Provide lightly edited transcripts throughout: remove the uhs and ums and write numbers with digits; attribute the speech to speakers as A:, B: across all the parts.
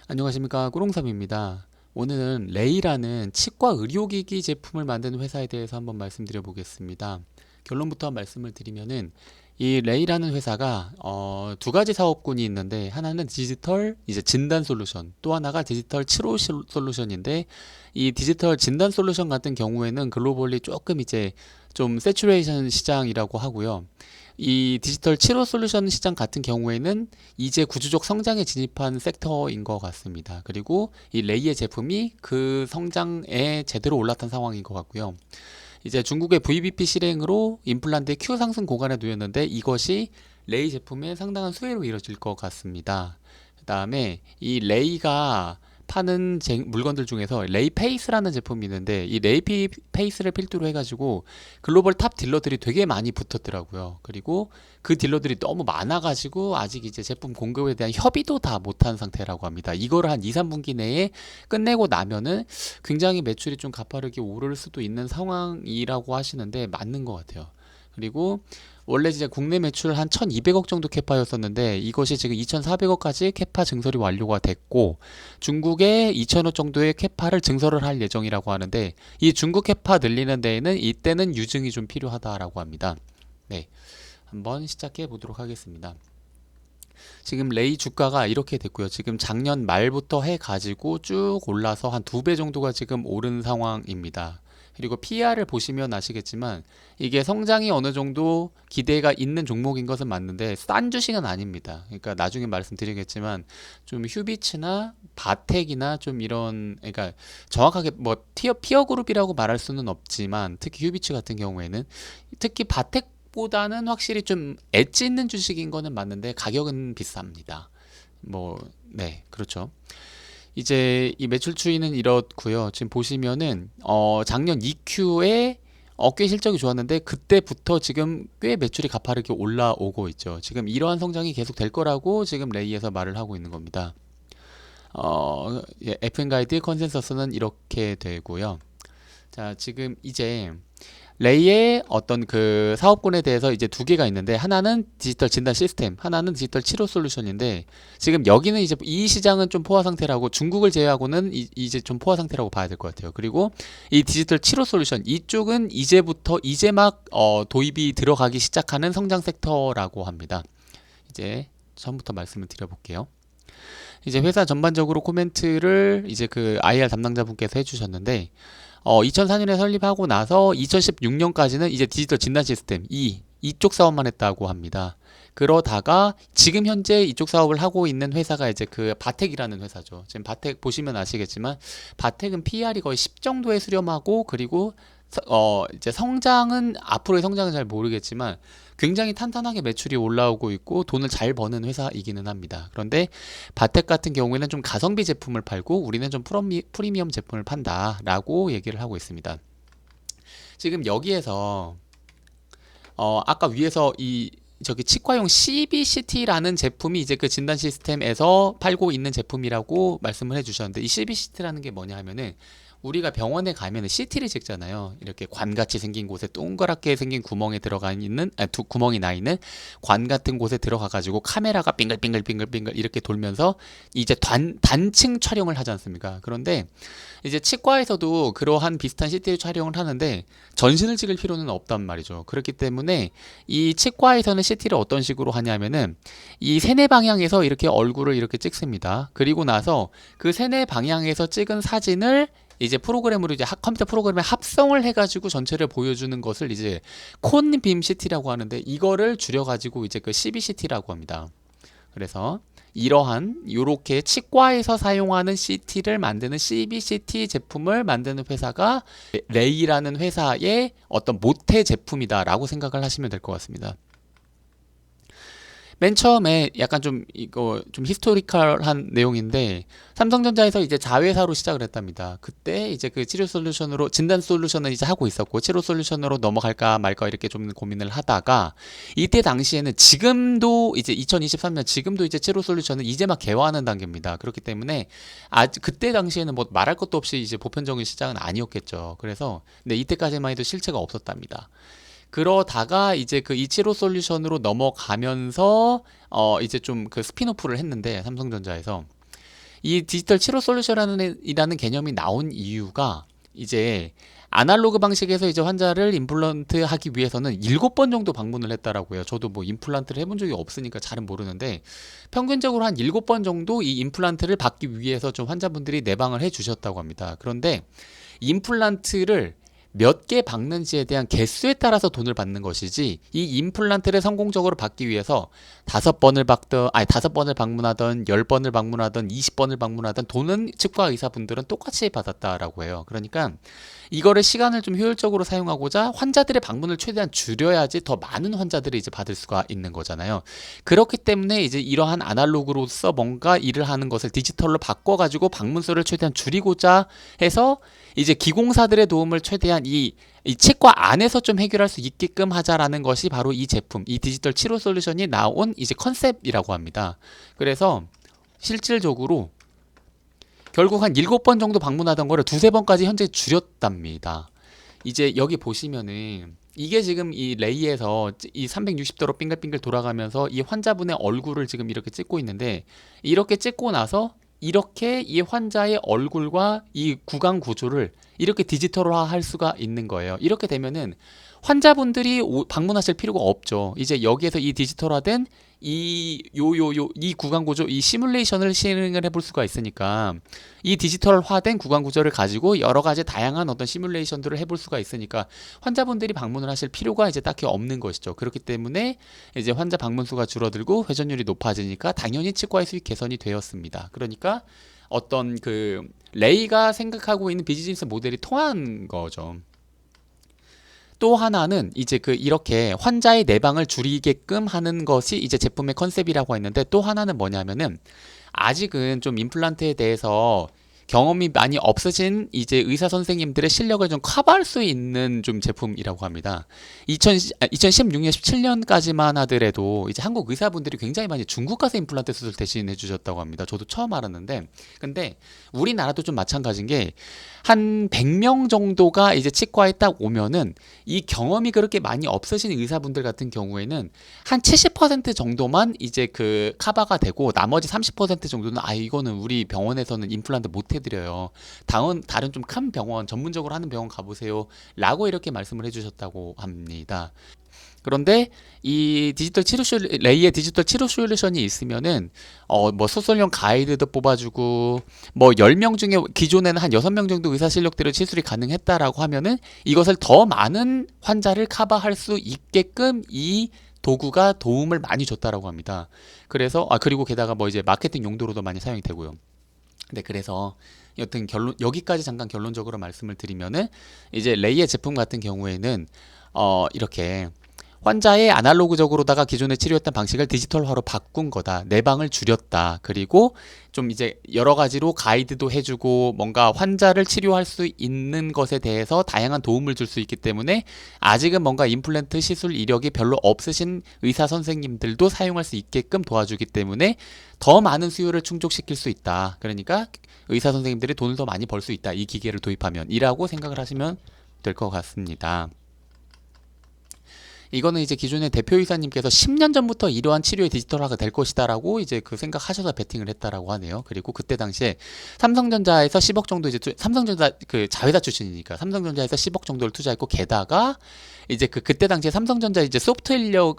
A: 안녕하십니까, 꾸롱삼입니다. 오늘은 레이라는 치과 의료기기 제품을 만드는 회사에 대해서 한번 말씀드려 보겠습니다. 결론부터 말씀을 드리면은 이 레이라는 회사가 두 가지 사업군이 있는데, 하나는 디지털 이제 진단 솔루션, 또 하나가 디지털 치료 솔루션인데, 이 디지털 진단 솔루션 같은 경우에는 글로벌리 조금 이제 좀 세츄레이션 시장이라고 하고요. 이 디지털 치료 솔루션 시장 같은 경우에는 이제 구조적 성장에 진입한 섹터인 것 같습니다. 그리고 이 레이의 제품이 그 성장에 제대로 올라탄 상황인 것 같고요. 이제 중국의 VBP 실행으로 임플란트의 Q 상승 고간에 놓였는데, 이것이 레이 제품의 상당한 수혜로 이뤄질 것 같습니다. 그 다음에 이 레이가 파는 물건들 중에서 레이 페이스라는 제품이 있는데, 이 레이 페이스를 필두로 해가지고 글로벌 탑 딜러들이 되게 많이 붙었더라고요. 그리고 그 딜러들이 너무 많아가지고 아직 이제 제품 공급에 대한 협의도 다 못한 상태라고 합니다. 이거를 한 2, 3분기 내에 끝내고 나면은 굉장히 매출이 좀 가파르게 오를 수도 있는 상황이라고 하시는데 맞는 것 같아요. 그리고 원래 이제 국내 매출 한 1200억 정도 캐파였었는데, 이것이 지금 2400억까지 캐파 증설이 완료가 됐고, 중국에 2000억 정도의 캐파를 증설을 할 예정이라고 하는데, 이 중국 캐파 늘리는 데에는 이때는 유증이 좀 필요하다라고 합니다. 네, 한번 시작해 보도록 하겠습니다. 지금 레이 주가가 이렇게 됐고요. 지금 작년 말부터 해가지고 쭉 올라서 한 2배 정도가 지금 오른 상황입니다. 그리고 PR을 보시면 아시겠지만 이게 성장이 어느 정도 기대가 있는 종목인 것은 맞는데 싼 주식은 아닙니다. 그러니까 나중에 말씀드리겠지만 좀 휴비츠나 바텍이나 좀 이런, 그러니까 정확하게 뭐 피어 그룹이라고 말할 수는 없지만, 특히 휴비츠 같은 경우에는, 특히 바텍 보다는 확실히 좀 엣지 있는 주식인 거는 맞는데 가격은 비쌉니다. 뭐, 네, 그렇죠. 이제 이 매출 추이는 이렇고요. 지금 보시면은 작년 2Q에 꽤 실적이 좋았는데 그때부터 지금 꽤 매출이 가파르게 올라오고 있죠. 지금 이러한 성장이 계속 될 거라고 지금 레이에서 말을 하고 있는 겁니다. 예, FN 가이드 컨센서스는 이렇게 되고요. 자, 지금 이제 레이의 어떤 그 사업군에 대해서 이제 두 개가 있는데, 하나는 디지털 진단 시스템, 하나는 디지털 치료 솔루션인데, 지금 여기는 이제 이 시장은 좀 포화 상태라고, 중국을 제외하고는 이제 좀 포화 상태라고 봐야 될 것 같아요. 그리고 이 디지털 치료 솔루션 이쪽은 이제부터 이제 막 도입이 들어가기 시작하는 성장 섹터라고 합니다. 이제 처음부터 말씀을 드려볼게요. 이제 회사 전반적으로 코멘트를 이제 그 IR 담당자분께서 해주셨는데, 2004년에 설립하고 나서 2016년까지는 이제 디지털 진단 시스템 이쪽 사업만 했다고 합니다. 그러다가 지금 현재 이쪽 사업을 하고 있는 회사가 이제 그 바텍이라는 회사죠. 지금 바텍 보시면 아시겠지만 바텍은 PER이 거의 10 정도에 수렴하고, 그리고 이제 성장은, 앞으로의 성장은 잘 모르겠지만 굉장히 탄탄하게 매출이 올라오고 있고 돈을 잘 버는 회사이기는 합니다. 그런데 바텍 같은 경우에는 좀 가성비 제품을 팔고 우리는 좀 프리미엄 제품을 판다라고 얘기를 하고 있습니다. 지금 여기에서 아까 위에서 이 저기 치과용 CBCT라는 제품이 이제 그 진단 시스템에서 팔고 있는 제품이라고 말씀을 해주셨는데, 이 CBCT라는 게 뭐냐 하면은, 우리가 병원에 가면은 CT를 찍잖아요. 이렇게 관같이 생긴 곳에 동그랗게 생긴 구멍에 들어가 있는, 두 구멍이 나 있는 관 같은 곳에 들어가 가지고 카메라가 빙글빙글빙글빙글 이렇게 돌면서 이제 단층 촬영을 하지 않습니까? 그런데 이제 치과에서도 그러한 비슷한 CT 촬영을 하는데 전신을 찍을 필요는 없단 말이죠. 그렇기 때문에 이 치과에서는 CT를 어떤 식으로 하냐면은 이 세네 방향에서 이렇게 얼굴을 이렇게 찍습니다. 그리고 나서 그 세네 방향에서 찍은 사진을 이제 프로그램으로, 이제 컴퓨터 프로그램에 합성을 해가지고 전체를 보여주는 것을 이제 콘빔 CT라고 하는데, 이거를 줄여가지고 이제 그 CBCT라고 합니다. 그래서 이러한 요렇게 치과에서 사용하는 CT를 만드는 CBCT 제품을 만드는 회사가 레이라는 회사의 어떤 모태 제품이다라고 생각을 하시면 될 것 같습니다. 맨 처음에 약간 좀 이거 좀 히스토리컬한 내용인데, 삼성전자에서 이제 자회사로 시작을 했답니다. 그때 이제 그 치료 솔루션으로, 진단 솔루션을 이제 하고 있었고 치료 솔루션으로 넘어갈까 말까 이렇게 좀 고민을 하다가, 이때 당시에는 지금도 이제 2023년 지금도 이제 치료 솔루션은 이제 막 개화하는 단계입니다. 그렇기 때문에 그때 당시에는 뭐 말할 것도 없이 이제 보편적인 시장은 아니었겠죠. 그래서 근데 이때까지만 해도 실체가 없었답니다. 그러다가 이제 그 이치로 솔루션으로 넘어가면서 이제 좀 그 스피노프를 했는데, 삼성전자에서 이 디지털 치료 솔루션이라는 개념이 나온 이유가 이제 아날로그 방식에서 이제 환자를 임플란트 하기 위해서는 7번 정도 방문을 했다라고 해요. 저도 뭐 임플란트를 해본 적이 없으니까 잘은 모르는데 평균적으로 한 7번 정도 이 임플란트를 받기 위해서 좀 환자분들이 내방을 해 주셨다고 합니다. 그런데 임플란트를 몇 개 박는지에 대한 개수에 따라서 돈을 받는 것이지, 이 임플란트를 성공적으로 받기 위해서 5번을 방문하던 10번을 방문하던 20번을 방문하던 돈은 치과 의사분들은 똑같이 받았다라고 해요. 그러니까 이거를 시간을 좀 효율적으로 사용하고자 환자들의 방문을 최대한 줄여야지 더 많은 환자들이 이제 받을 수가 있는 거잖아요. 그렇기 때문에 이제 이러한 아날로그로서 뭔가 일을 하는 것을 디지털로 바꿔가지고 방문 수를 최대한 줄이고자 해서 이제 기공사들의 도움을 최대한 이 치과 안에서 좀 해결할 수 있게끔 하자라는 것이 바로 이 제품, 이 디지털 치료 솔루션이 나온 이제 컨셉이라고 합니다. 그래서 실질적으로 결국 한 7번 정도 방문하던 거를 두세 번까지 현재 줄였답니다. 이제 여기 보시면은 이게 지금 이 레이에서 이 360도로 빙글빙글 돌아가면서 이 환자분의 얼굴을 지금 이렇게 찍고 있는데, 이렇게 찍고 나서 이렇게 이 환자의 얼굴과 이 구강 구조를 이렇게 디지털화 할 수가 있는 거예요. 이렇게 되면은 환자분들이 방문하실 필요가 없죠. 이제 여기에서 이 디지털화된 이 구강 구조, 이 시뮬레이션을 실행을 해볼 수가 있으니까, 이 디지털화된 구강 구조를 가지고 여러 가지 다양한 어떤 시뮬레이션들을 해볼 수가 있으니까 환자분들이 방문을 하실 필요가 이제 딱히 없는 것이죠. 그렇기 때문에 이제 환자 방문 수가 줄어들고 회전율이 높아지니까 당연히 치과의 수익 개선이 되었습니다. 그러니까 어떤 그 레이가 생각하고 있는 비즈니스 모델이 통한 거죠. 또 하나는 이제 그 이렇게 환자의 내방을 줄이게끔 하는 것이 이제 제품의 컨셉이라고 했는데, 또 하나는 뭐냐면은 아직은 좀 임플란트에 대해서 경험이 많이 없으신 이제 의사 선생님들의 실력을 좀 커버할 수 있는 좀 제품이라고 합니다. 2016년, 17년까지만 하더라도 이제 한국 의사분들이 굉장히 많이 중국 가서 임플란트 수술 대신해 주셨다고 합니다. 저도 처음 알았는데, 근데 우리나라도 좀 마찬가지인 게 한 100명 정도가 이제 치과에 딱 오면은 이 경험이 그렇게 많이 없으신 의사분들 같은 경우에는 한 70% 정도만 이제 그 커버가 되고, 나머지 30% 정도는 이거는 우리 병원에서는 임플란트 못 해드려요. 다른 좀 큰 병원, 전문적으로 하는 병원 가보세요. 라고 이렇게 말씀을 해주셨다고 합니다. 그런데 이 레이의 디지털 치료 솔루션이 있으면은 뭐 소설용 가이드도 뽑아주고, 뭐 10명 중에 기존에는 한 6명 정도 의사 실력대로 시술이 가능했다라고 하면은 이것을 더 많은 환자를 커버할 수 있게끔 이 도구가 도움을 많이 줬다라고 합니다. 그래서 그리고 게다가 뭐 이제 마케팅 용도로도 많이 사용이 되고요. 네, 그래서 여튼 여기까지 잠깐 결론적으로 말씀을 드리면은 이제 레이의 제품 같은 경우에는 이렇게 환자의 아날로그적으로다가 기존에 치료했던 방식을 디지털화로 바꾼 거다. 내방을 줄였다. 그리고 좀 이제 여러 가지로 가이드도 해주고 뭔가 환자를 치료할 수 있는 것에 대해서 다양한 도움을 줄 수 있기 때문에 아직은 뭔가 임플란트 시술 이력이 별로 없으신 의사 선생님들도 사용할 수 있게끔 도와주기 때문에 더 많은 수요를 충족시킬 수 있다. 그러니까 의사 선생님들이 돈을 더 많이 벌 수 있다. 이 기계를 도입하면 이라고 생각을 하시면 될 것 같습니다. 이거는 이제 기존의 대표이사님께서 10년 전부터 이러한 치료의 디지털화가 될 것이다라고 이제 그 생각하셔서 베팅을 했다라고 하네요. 그리고 그때 당시에 삼성전자에서 10억 정도 이제 삼성전자 그 자회사 출신이니까 삼성전자에서 10억 정도를 투자했고, 게다가 이제 그때 당시에 삼성전자 이제 소프트웨어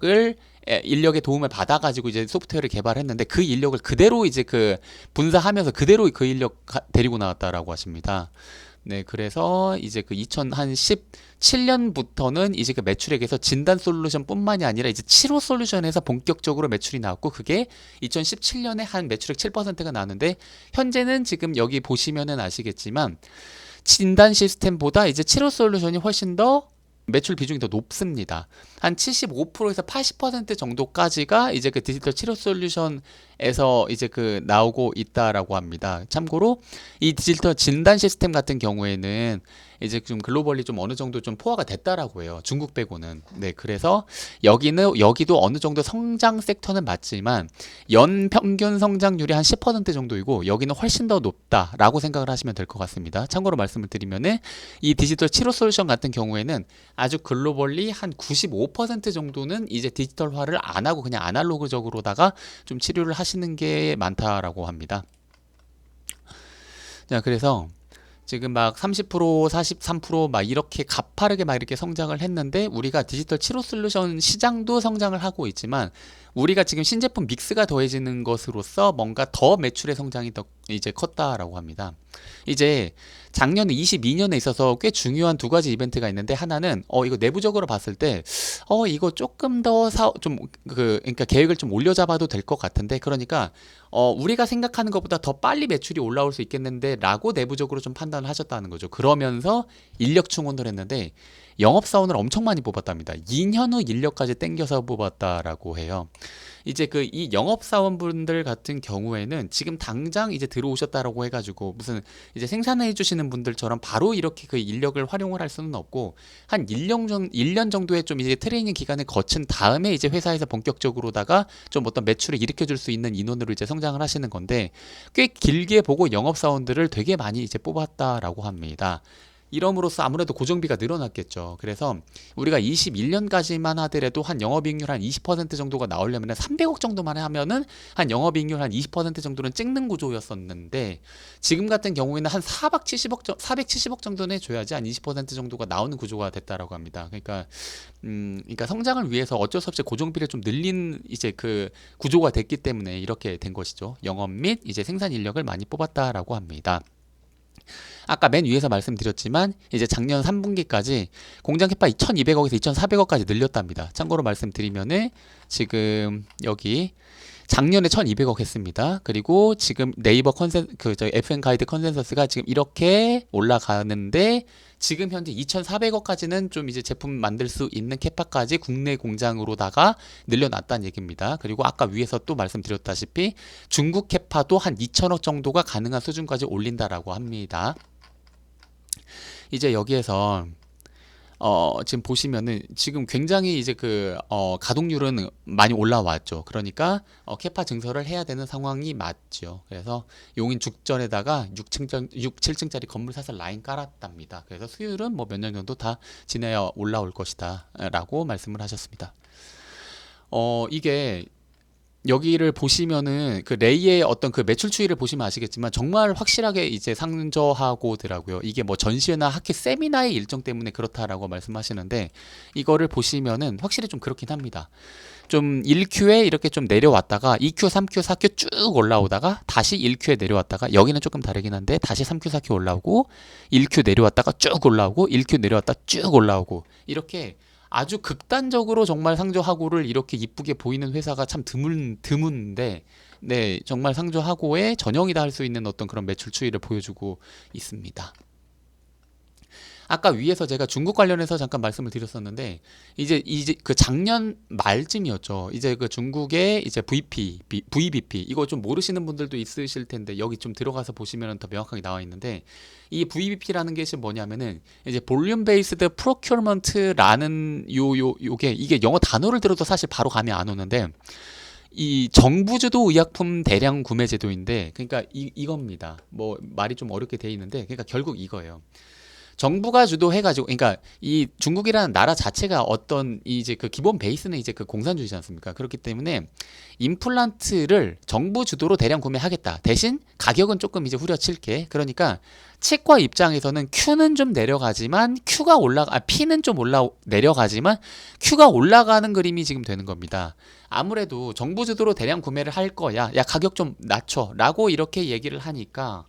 A: 인력의 도움을 받아가지고 이제 소프트웨어를 개발했는데, 그 인력을 그대로 이제 그 분사하면서 그대로 그 인력 데리고 나왔다라고 하십니다. 네, 그래서 이제 그 2017년부터는 이제 그 매출액에서 진단 솔루션뿐만이 아니라 이제 치료 솔루션에서 본격적으로 매출이 나왔고, 그게 2017년에 한 매출액 7%가 나왔는데, 현재는 지금 여기 보시면은 아시겠지만 진단 시스템보다 이제 치료 솔루션이 훨씬 더 매출 비중이 더 높습니다. 한 75%에서 80% 정도까지가 이제 그 디지털 치료 솔루션에서 이제 그 나오고 있다라고 합니다. 참고로 이 디지털 진단 시스템 같은 경우에는 이제 좀 글로벌리 좀 어느 정도 좀 포화가 됐다라고 해요. 중국 빼고는. 네, 그래서 여기도 어느 정도 성장 섹터는 맞지만 연 평균 성장률이 한 10% 정도이고, 여기는 훨씬 더 높다라고 생각을 하시면 될 것 같습니다. 참고로 말씀을 드리면은 이 디지털 치료 솔루션 같은 경우에는 아주 글로벌리 한 95% 정도는 이제 디지털화를 안 하고 그냥 아날로그적으로다가 좀 치료를 하시는 게 많다라고 합니다. 자, 그래서 지금 막 30%, 43%막 이렇게 가파르게 막 이렇게 성장을 했는데 우리가 디지털 치료 솔루션 시장도 성장을 하고 있지만 우리가 지금 신제품 믹스가 더해지는 것으로서 뭔가 더 매출의 성장이 더 이제 컸다라고 합니다. 이제 작년 22년에 있어서 꽤 중요한 두 가지 이벤트가 있는데 하나는 이거 내부적으로 봤을 때 이거 조금 더 그러니까 계획을 좀 올려잡아도 될 것 같은데 그러니까 우리가 생각하는 것보다 더 빨리 매출이 올라올 수 있겠는데 라고 내부적으로 좀 판단을 하셨다는 거죠. 그러면서 인력 충원을 했는데 영업사원을 엄청 많이 뽑았답니다. 2년 후 인력까지 땡겨서 뽑았다라고 해요. 이제 그 이 영업사원분들 같은 경우에는 지금 당장 이제 들어오셨다라고 해가지고 무슨 이제 생산해 주시는 분들처럼 바로 이렇게 그 인력을 활용을 할 수는 없고 한 1년 정도의 좀 이제 트레이닝 기간을 거친 다음에 이제 회사에서 본격적으로다가 좀 어떤 매출을 일으켜 줄 수 있는 인원으로 이제 성장을 하시는 건데 꽤 길게 보고 영업사원들을 되게 많이 이제 뽑았다라고 합니다. 이럼으로써 아무래도 고정비가 늘어났겠죠. 그래서 우리가 21년까지만 하더라도 한 영업이익률 한 20% 정도가 나오려면 300억 정도만 하면은 한 영업이익률 한 20% 정도는 찍는 구조였었는데 지금 같은 경우에는 한 470억 정도는 해줘야지 한 20% 정도가 나오는 구조가 됐다라고 합니다. 그러니까 성장을 위해서 어쩔 수 없이 고정비를 좀 늘린 이제 그 구조가 됐기 때문에 이렇게 된 것이죠. 영업 및 이제 생산 인력을 많이 뽑았다라고 합니다. 아까 맨 위에서 말씀드렸지만 이제 작년 3분기까지 공장 캐파 2,200억에서 2,400억까지 늘렸답니다. 참고로 말씀드리면은 지금 여기 작년에 1,200억 했습니다. 그리고 지금 네이버 FN 가이드 컨센서스가 지금 이렇게 올라가는데 지금 현재 2,400억까지는 좀 이제 제품 만들 수 있는 캐파까지 국내 공장으로다가 늘려놨다는 얘기입니다. 그리고 아까 위에서 또 말씀드렸다시피 중국 캐파도 한 2,000억 정도가 가능한 수준까지 올린다라고 합니다. 이제 여기에서 지금 보시면은 지금 굉장히 이제 가동률은 많이 올라왔죠. 그러니까 캐파 증설을 해야 되는 상황이 맞죠. 그래서 용인 죽전에다가 7층짜리 건물 사서 라인 깔았답니다. 그래서 수율은 뭐 몇 년 정도 다 지나야 올라올 것이다 라고 말씀을 하셨습니다. 이게 여기를 보시면은 그 레이의 어떤 그 매출 추이를 보시면 아시겠지만 정말 확실하게 이제 상저하고더라고요. 이게 뭐 전시회나 학회 세미나의 일정 때문에 그렇다라고 말씀하시는데 이거를 보시면은 확실히 좀 그렇긴 합니다. 좀 1Q에 이렇게 좀 내려왔다가 2Q, 3Q, 4Q 쭉 올라오다가 다시 1Q에 내려왔다가 여기는 조금 다르긴 한데 다시 3Q, 4Q 올라오고 1Q 내려왔다가 쭉 올라오고 1Q 내려왔다 쭉 올라오고 이렇게 아주 극단적으로 정말 상저하고를 이렇게 이쁘게 보이는 회사가 참 드문데 네 정말 상저하고의 전형이다 할 수 있는 어떤 그런 매출 추이를 보여주고 있습니다. 아까 위에서 제가 중국 관련해서 잠깐 말씀을 드렸었는데 이제 그 작년 말쯤이었죠. 이제 그 중국의 이제 VBP 이거 좀 모르시는 분들도 있으실 텐데 여기 좀 들어가서 보시면 더 명확하게 나와 있는데 이 VBP라는 게 뭐냐면은 이제 볼륨 베이스드 프로큐어먼트라는 요게 이게 영어 단어를 들어도 사실 바로 감이 안 오는데 이 정부 주도 의약품 대량 구매 제도인데 그러니까 이겁니다. 뭐 말이 좀 어렵게 돼 있는데 그러니까 결국 이거예요. 정부가 주도해가지고, 그러니까 이 중국이라는 나라 자체가 어떤 이제 그 기본 베이스는 이제 그 공산주의지 않습니까? 그렇기 때문에 임플란트를 정부 주도로 대량 구매하겠다. 대신 가격은 조금 이제 후려칠게. 그러니까 치과 입장에서는 Q는 좀 내려가지만 P는 좀 내려가지만 Q가 올라가는 그림이 지금 되는 겁니다. 아무래도 정부 주도로 대량 구매를 할 거야. 야, 가격 좀 낮춰라고 이렇게 얘기를 하니까.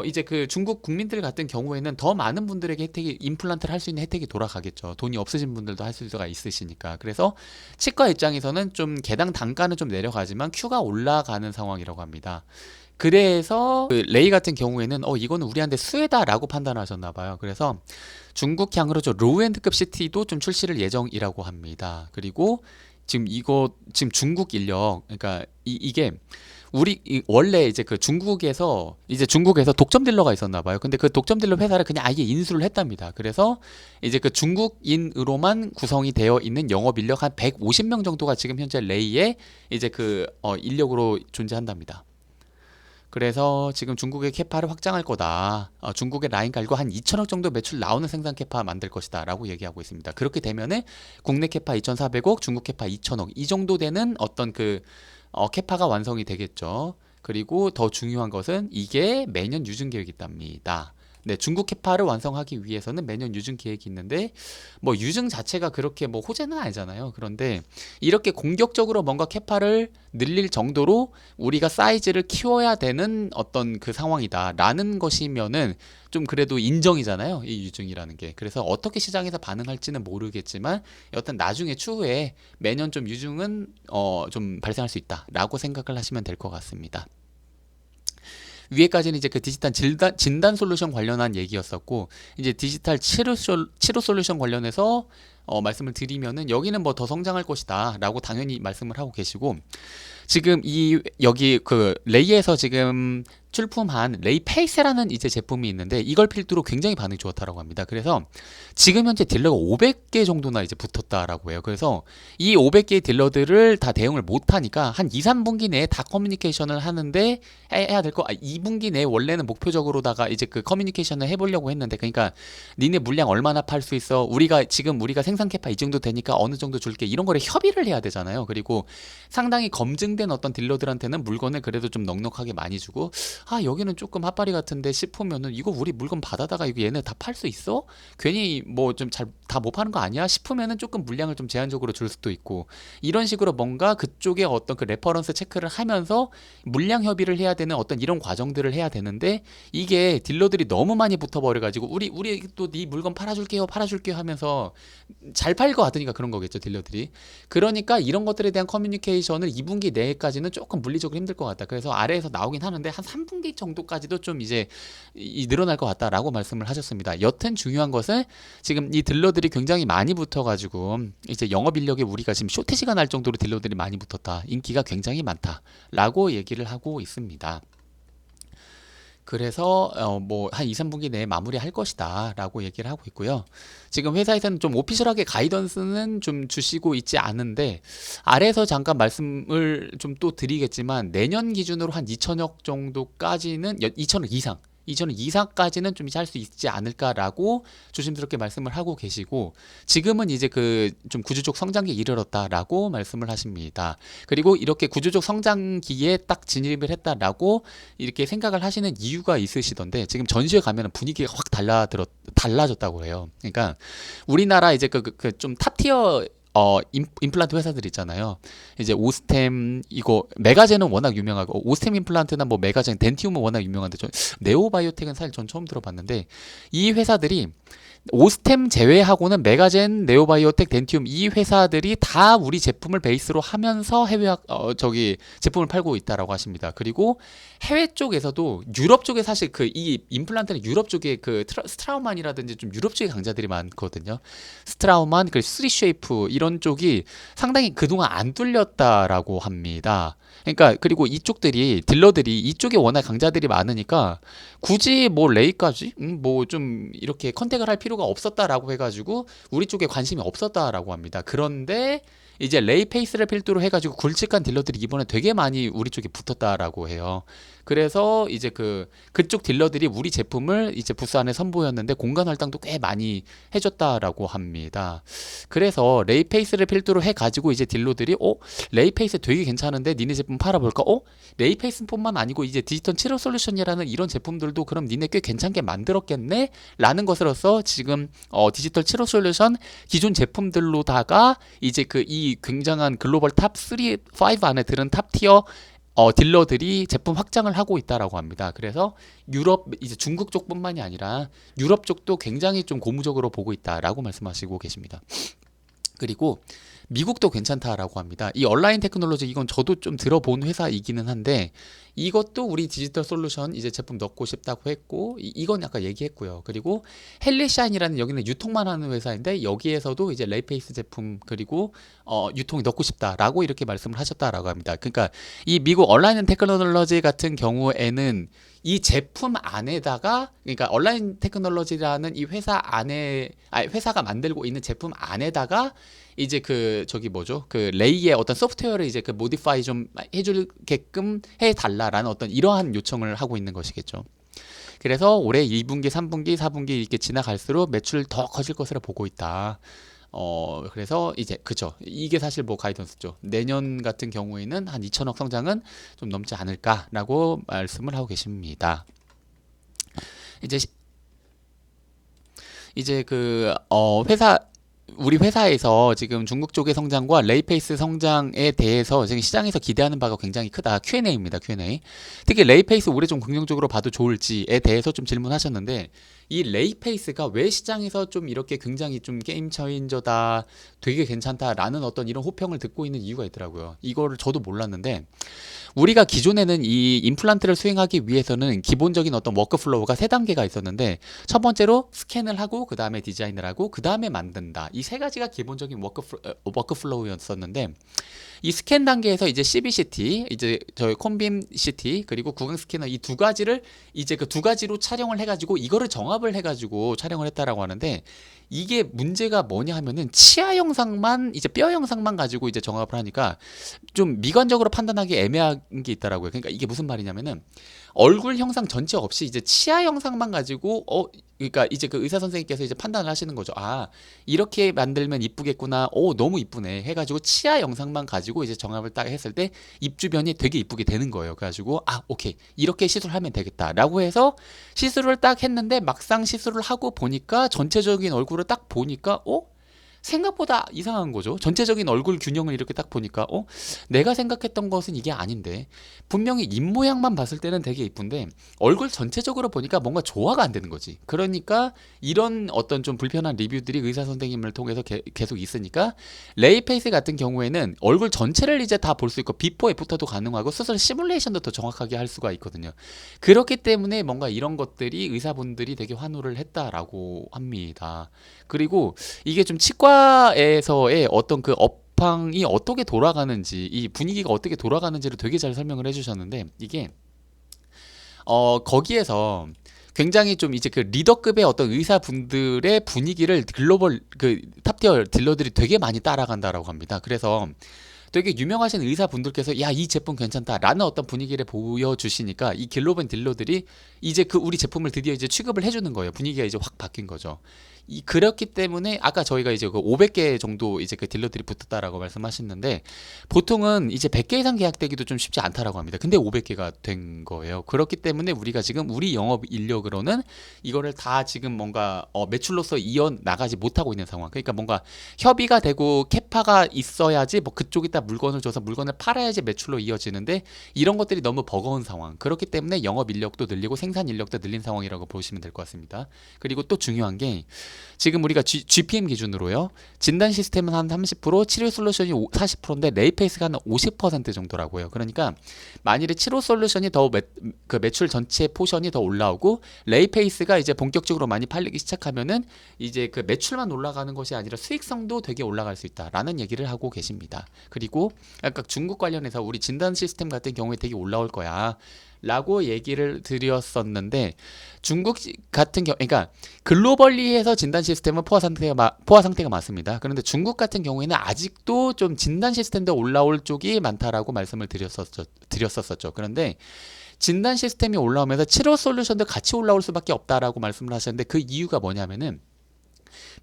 A: 이제 그 중국 국민들 같은 경우에는 더 많은 분들에게 임플란트를 할 수 있는 혜택이 돌아가겠죠. 돈이 없으신 분들도 할 수가 있으시니까. 그래서 치과 입장에서는 좀 개당 단가는 좀 내려가지만 Q가 올라가는 상황이라고 합니다. 그래서 그 레이 같은 경우에는 이거는 우리한테 수혜다라고 판단하셨나 봐요. 그래서 중국향으로 로우엔드급 CT도 좀 출시를 예정이라고 합니다. 그리고 지금 중국 인력 그러니까 이게 원래 이제 중국에서 독점 딜러가 있었나 봐요. 근데 그 독점 딜러 회사를 그냥 아예 인수를 했답니다. 그래서 이제 그 중국인으로만 구성이 되어 있는 영업 인력 한 150명 정도가 지금 현재 레이에 이제 인력으로 존재한답니다. 그래서 지금 중국의 캐파를 확장할 거다. 중국의 라인 깔고 한 2천억 정도 매출 나오는 생산 캐파 만들 것이다 라고 얘기하고 있습니다. 그렇게 되면은 국내 캐파 2,400억, 중국 캐파 2천억 이 정도 되는 어떤 캐파가 완성이 되겠죠. 그리고 더 중요한 것은 이게 매년 유증 계획이 있답니다. 네, 중국 캐파를 완성하기 위해서는 매년 유증 계획이 있는데 뭐 유증 자체가 그렇게 뭐 호재는 아니잖아요. 그런데 이렇게 공격적으로 뭔가 캐파를 늘릴 정도로 우리가 사이즈를 키워야 되는 어떤 그 상황이다라는 것이면은 좀 그래도 인정이잖아요. 이 유증이라는 게. 그래서 어떻게 시장에서 반응할지는 모르겠지만 여튼 나중에 추후에 매년 좀 유증은 좀 발생할 수 있다라고 생각을 하시면 될 것 같습니다. 위에까지는 이제 그 디지털 진단 솔루션 관련한 얘기였었고, 이제 디지털 치료 솔루션 관련해서 말씀을 드리면은 여기는 뭐 더 성장할 것이다 라고 당연히 말씀을 하고 계시고, 지금 여기 그 레이에서 지금 출품한 레이 페이스라는 이제 제품이 있는데 이걸 필두로 굉장히 반응이 좋았다라고 합니다. 그래서 지금 현재 딜러가 500개 정도나 이제 붙었다라고 해요. 그래서 이 500개의 딜러들을 다 대응을 못 하니까 한 2, 3분기 내에 다 커뮤니케이션을 하는데 해야 될 거, 2분기 내에 원래는 목표적으로다가 이제 그 커뮤니케이션을 해보려고 했는데, 그러니까 니네 물량 얼마나 팔 수 있어? 우리가 생산 캐파 이 정도 되니까 어느 정도 줄게. 이런 거를 협의를 해야 되잖아요. 그리고 상당히 검증된 어떤 딜러들한테는 물건을 그래도 좀 넉넉하게 많이 주고, 여기는 조금 핫바리 같은데 싶으면은 이거 우리 물건 받아다가 이거 얘네 다 팔 수 있어? 괜히 뭐 좀 잘 다 못 파는 거 아니야? 싶으면은 조금 물량을 좀 제한적으로 줄 수도 있고, 이런 식으로 뭔가 그쪽에 어떤 그 레퍼런스 체크를 하면서 물량 협의를 해야 되는 어떤 이런 과정들을 해야 되는데, 이게 딜러들이 너무 많이 붙어버려 가지고 우리 또 네 물건 팔아줄게요 하면서 잘 팔 것 같으니까 그런 거겠죠, 딜러들이. 그러니까 이런 것들에 대한 커뮤니케이션을 2분기 내까지는 조금 물리적으로 힘들 것 같다. 그래서 아래에서 나오긴 하는데 한 3분기 정도까지도 좀 이제 늘어날 것 같다라고 말씀을 하셨습니다. 여튼 중요한 것은 지금 이 딜러들이 굉장히 많이 붙어가지고 이제 영업 인력에 우리가 지금 쇼티지가 날 정도로 딜러들이 많이 붙었다. 인기가 굉장히 많다라고 얘기를 하고 있습니다. 그래서 뭐 한 2, 3분기 내에 마무리할 것이다 라고 얘기를 하고 있고요. 지금 회사에서는 좀 오피셜하게 가이던스는 좀 주시고 있지 않은데, 아래에서 잠깐 말씀을 좀 또 드리겠지만 내년 기준으로 한 2천억 정도까지는 2천억 이상까지는 좀 이제 할 수 있지 않을까라고 조심스럽게 말씀을 하고 계시고, 지금은 이제 그 좀 구조적 성장기에 이르렀다라고 말씀을 하십니다. 그리고 이렇게 구조적 성장기에 딱 진입을 했다라고 이렇게 생각을 하시는 이유가 있으시던데, 지금 전시회 가면은 분위기가 확 달라졌다고 해요. 그러니까 우리나라 이제 그 좀 탑티어 임플란트 회사들 있잖아요. 이제 오스템, 이거 메가젠은 워낙 유명하고, 오스템 임플란트나 뭐 메가젠, 덴티움은 워낙 유명한데, 네오바이오텍은 사실 전 처음 들어봤는데, 이 회사들이 오스템 제외하고는 메가젠, 네오바이오텍, 덴티움 이 회사들이 다 우리 제품을 베이스로 하면서 제품을 팔고 있다라고 하십니다. 그리고 해외 쪽에서도 유럽 쪽에 사실 그 이 임플란트는 유럽 쪽에 그 스트라우만이라든지 좀 유럽 쪽에 강자들이 많거든요. 스트라우만, 그 3쉐이프 이런 쪽이 상당히 그동안 안 뚫렸다라고 합니다. 그러니까 그리고 이쪽들이 딜러들이 이쪽에 워낙 강자들이 많으니까 굳이 뭐 레이까지 뭐 좀 이렇게 컨택을 할 필요가 없었다라고 해가지고 우리 쪽에 관심이 없었다라고 합니다. 그런데 이제 레이 페이스를 필두로 해가지고 굵직한 딜러들이 이번에 되게 많이 우리 쪽에 붙었다라고 해요. 그래서 이제 그쪽 딜러들이 우리 제품을 이제 부스 안에 선보였는데 공간 할당도 꽤 많이 해줬다라고 합니다. 그래서 레이 페이스를 필두로 해가지고 이제 딜러들이 레이 페이스 되게 괜찮은데 니네 제품 팔아볼까? 레이 페이스뿐만 아니고 이제 디지털 치료 솔루션이라는 이런 제품들도 그럼 니네 꽤 괜찮게 만들었겠네? 라는 것으로서 지금 디지털 치료 솔루션 기존 제품들로다가 이제 이 굉장한 글로벌 탑 3, 5 안에 들은 탑 티어 딜러들이 제품 확장을 하고 있다라고 합니다. 그래서 유럽, 이제 중국 쪽뿐만이 아니라 유럽 쪽도 굉장히 좀 고무적으로 보고 있다라고 말씀하시고 계십니다. 그리고 미국도 괜찮다라고 합니다. 이 온라인 테크놀로지, 이건 저도 좀 들어본 회사이기는 한데 이것도 우리 디지털 솔루션 이제 제품 넣고 싶다고 했고, 이건 아까 얘기했고요. 그리고 헬리샤인이라는 여기는 유통만 하는 회사인데 여기에서도 이제 레이페이스 제품 그리고 유통에 넣고 싶다라고 이렇게 말씀을 하셨다라고 합니다. 그러니까 이 미국 온라인 테크놀로지 같은 경우에는 이 제품 안에다가, 그러니까 온라인 테크놀로지라는 이 회사 안에, 회사가 만들고 있는 제품 안에다가 이제 그 레이의 어떤 소프트웨어를 이제 모디파이 좀 해줄게끔 해달라라는 어떤 이러한 요청을 하고 있는 것이겠죠. 그래서 올해 2분기, 3분기, 4분기 이렇게 지나갈수록 매출 더 커질 것으로 보고 있다. 그래서 이제 그죠. 이게 사실 뭐 가이던스죠. 내년 같은 경우에는 한 2천억 성장은 좀 넘지 않을까라고 말씀을 하고 계십니다. 이제 이제 회사 우리 회사에서 지금 중국 쪽의 성장과 레이페이스 성장에 대해서 지금 시장에서 기대하는 바가 굉장히 크다. Q&A입니다. Q&A. 특히 레이페이스 올해 좀 긍정적으로 봐도 좋을지에 대해서 좀 질문하셨는데 이 레이페이스가 왜 시장에서 좀 이렇게 굉장히 좀 게임 체인저다, 되게 괜찮다라는 어떤 이런 호평을 듣고 있는 이유가 있더라고요. 이거를 저도 몰랐는데 우리가 기존에는 이 임플란트를 수행하기 위해서는 기본적인 어떤 워크플로우가 세 단계가 있었는데 첫 번째로 스캔을 하고 그 다음에 디자인을 하고 그 다음에 만든다. 이 세 가지가 기본적인 워크플로우였었는데 이 스캔 단계에서 이제 CBCT, 이제 저희 콤빔 CT 그리고 구강 스캐너 이 두 가지를 이제 그 두 가지로 촬영을 해가지고 이거를 정합을 해가지고 촬영을 했다라고 하는데 이게 문제가 뭐냐 하면은 치아 영상만 이제 뼈 영상만 가지고 이제 정합을 하니까 좀 미관적으로 판단하기 애매한 게 있더라고요. 그러니까 이게 무슨 말이냐면은 얼굴 형상 전체 없이 이제 치아 영상만 가지고 그러니까 이제 그 의사 선생님께서 이제 판단을 하시는 거죠. 아, 이렇게 만들면 이쁘겠구나. 오, 너무 이쁘네. 해가지고 치아 영상만 가지고 이제 정합을 딱 했을 때 입 주변이 되게 이쁘게 되는 거예요. 그래가지고 아, 오케이. 이렇게 시술하면 되겠다라고 해서 시술을 딱 했는데 막상 시술을 하고 보니까 전체적인 얼굴을 딱 보니까 생각보다 이상한 거죠. 전체적인 얼굴 균형을 이렇게 딱 보니까 내가 생각했던 것은 이게 아닌데 분명히 입 모양만 봤을 때는 되게 이쁜데 얼굴 전체적으로 보니까 뭔가 조화가 안 되는 거지. 그러니까 이런 어떤 좀 불편한 리뷰들이 의사 선생님을 통해서 계속 있으니까 레이페이스 같은 경우에는 얼굴 전체를 이제 다 볼 수 있고 비포 애프터도 가능하고 수술 시뮬레이션도 더 정확하게 할 수가 있거든요. 그렇기 때문에 뭔가 이런 것들이 의사분들이 되게 환호를 했다라고 합니다. 그리고 이게 좀 치과에서의 어떤 그 업황이 어떻게 돌아가는지, 이 분위기가 어떻게 돌아가는지를 되게 잘 설명을 해주셨는데, 이게, 거기에서 굉장히 좀 이제 그 리더급의 어떤 의사분들의 분위기를 글로벌 그 탑티어 딜러들이 되게 많이 따라간다라고 합니다. 그래서 되게 유명하신 의사분들께서 야, 이 제품 괜찮다라는 어떤 분위기를 보여주시니까 이 글로벌 딜러들이 이제 그 우리 제품을 드디어 이제 취급을 해주는 거예요. 분위기가 이제 확 바뀐 거죠. 그렇기 때문에 아까 저희가 이제 그 500개 정도 이제 그 딜러들이 붙었다라고 말씀하셨는데 보통은 이제 100개 이상 계약되기도 좀 쉽지 않다라고 합니다. 근데 500개가 된 거예요. 그렇기 때문에 우리가 지금 우리 영업 인력으로는 이거를 다 지금 뭔가 매출로서 이어 나가지 못하고 있는 상황. 그러니까 뭔가 협의가 되고 캐파가 있어야지 뭐 그쪽에다 물건을 줘서 물건을 팔아야지 매출로 이어지는데 이런 것들이 너무 버거운 상황. 그렇기 때문에 영업 인력도 늘리고 생산 인력도 늘린 상황이라고 보시면 될 것 같습니다. 그리고 또 중요한 게 지금 우리가 GPM 기준으로요. 진단 시스템은 한 30%, 치료 솔루션이 40%인데 레이페이스가 한 50% 정도라고요. 그러니까 만일에 치료 솔루션이 더 그 매출 전체 포션이 더 올라오고 레이페이스가 이제 본격적으로 많이 팔리기 시작하면은 이제 그 매출만 올라가는 것이 아니라 수익성도 되게 올라갈 수 있다라는 얘기를 하고 계십니다. 그리고 아까 중국 관련해서 우리 진단 시스템 같은 경우에 되게 올라올 거야. 라고 얘기를 드렸었는데 중국 같은 경우 그러니까 글로벌리에서 진단 시스템은 포화 상태가 맞습니다. 그런데 중국 같은 경우에는 아직도 좀 진단 시스템도 올라올 쪽이 많다라고 말씀을 드렸었죠. 그런데 진단 시스템이 올라오면서 치료 솔루션도 같이 올라올 수밖에 없다라고 말씀을 하셨는데 그 이유가 뭐냐면은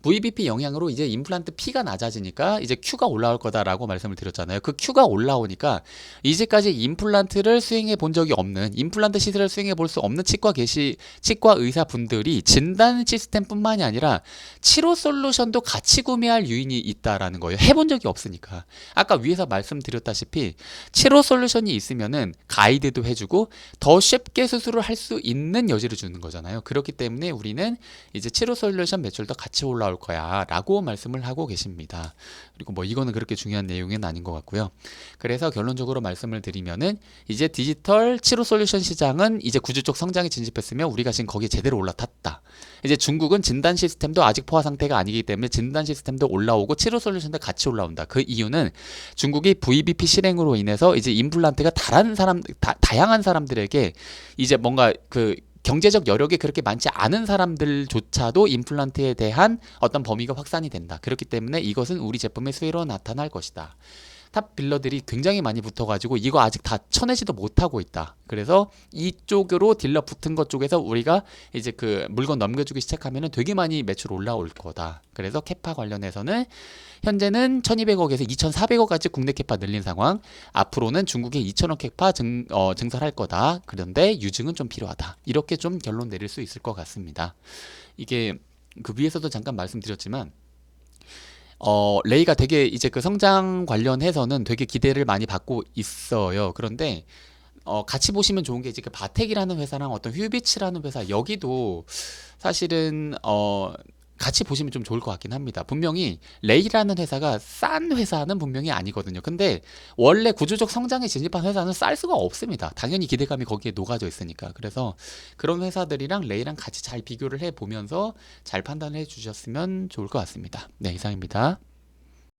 A: VBP 영향으로 이제 임플란트 P가 낮아지니까 이제 Q가 올라올 거다라고 말씀을 드렸잖아요. 그 Q가 올라오니까 이제까지 임플란트를 수행해 본 적이 없는 임플란트 시술을 수행해 볼 수 없는 치과 의사분들이 진단 시스템뿐만이 아니라 치료 솔루션도 같이 구매할 유인이 있다라는 거예요. 해본 적이 없으니까. 아까 위에서 말씀드렸다시피 치료 솔루션이 있으면은 가이드도 해주고 더 쉽게 수술을 할 수 있는 여지를 주는 거잖아요. 그렇기 때문에 우리는 이제 치료 솔루션 매출도 같이 올라올 거야 라고 말씀을 하고 계십니다. 그리고 뭐 이거는 그렇게 중요한 내용은 아닌 것 같고요. 그래서 결론적으로 말씀을 드리면은 이제 디지털 치료 솔루션 시장은 이제 구주적 성장에 진입했으며 우리가 지금 거기에 제대로 올라탔다. 이제 중국은 진단 시스템도 아직 포화 상태가 아니기 때문에 진단 시스템도 올라오고 치료 솔루션도 같이 올라온다. 그 이유는 중국이 VBP 실행으로 인해서 이제 임플란트가 다양한 사람들에게 이제 뭔가 그 경제적 여력이 그렇게 많지 않은 사람들조차도 임플란트에 대한 어떤 범위가 확산이 된다. 그렇기 때문에 이것은 우리 제품의 수혜로 나타날 것이다. 탑 빌러들이 굉장히 많이 붙어가지고 이거 아직 다 쳐내지도 못하고 있다. 그래서 이쪽으로 딜러 붙은 것 쪽에서 우리가 이제 그 물건 넘겨주기 시작하면은 되게 많이 매출 올라올 거다. 그래서 캐파 관련해서는 현재는 1200억에서 2400억까지 국내 캐파 늘린 상황. 앞으로는 중국에 2000억 캐파 증설할 거다. 그런데 유증은 좀 필요하다. 이렇게 좀 결론 내릴 수 있을 것 같습니다. 이게 그 위에서도 잠깐 말씀드렸지만 레이가 되게 이제 그 성장 관련해서는 되게 기대를 많이 받고 있어요. 그런데 같이 보시면 좋은 게 이제 그 바텍이라는 회사랑 어떤 휴비치라는 회사 여기도 사실은 같이 보시면 좀 좋을 것 같긴 합니다. 분명히 레이라는 회사가 싼 회사는 분명히 아니거든요. 근데 원래 구조적 성장에 진입한 회사는 쌀 수가 없습니다. 당연히 기대감이 거기에 녹아져 있으니까. 그래서 그런 회사들이랑 레이랑 같이 잘 비교를 해 보면서 잘 판단해 주셨으면 좋을 것 같습니다. 네, 이상입니다.